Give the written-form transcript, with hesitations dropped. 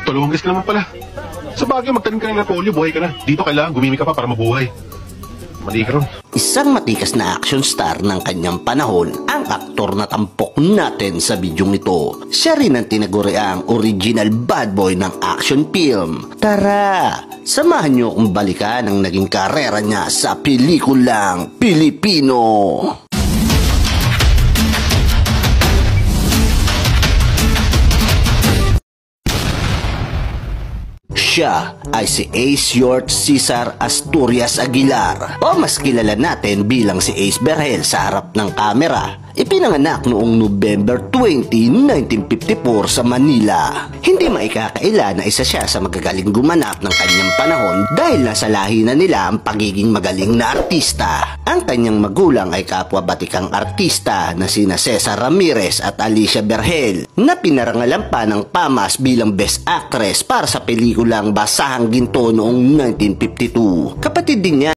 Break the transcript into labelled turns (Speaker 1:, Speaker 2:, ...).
Speaker 1: Tulungan ka naman pala. Sa bagay, magtanim ka ng polio, buhay ka na. Dito kailangan gumimik ka pa para mabuhay. Mali ka ron.
Speaker 2: Isang matikas na action star ng kanyang panahon ang aktor na tampok natin sa bidyong ito. Siya rin ang tinaguriang original bad boy ng action film. Tara, samahan niyo kung balikan ang naging karera niya sa pelikulang Pilipino. Siya ay si Ace Yort Cesar Asturias Aguilar o mas kilala natin bilang si Ace Berhel sa harap ng kamera. Ipinanganak noong November 20, 1954 sa Manila. Hindi maikakaila na isa siya sa magagaling gumanap ng kanyang panahon dahil nasa lahi na nila ang pagiging magaling na artista. Ang kanyang magulang ay kapwa-batikang artista na sina Cesar Ramirez at Alicia Berhel na pinarangalan pa ng PAMAS bilang Best Actress para sa pelikulang Basahang Ginto noong 1952. Kapatid din niya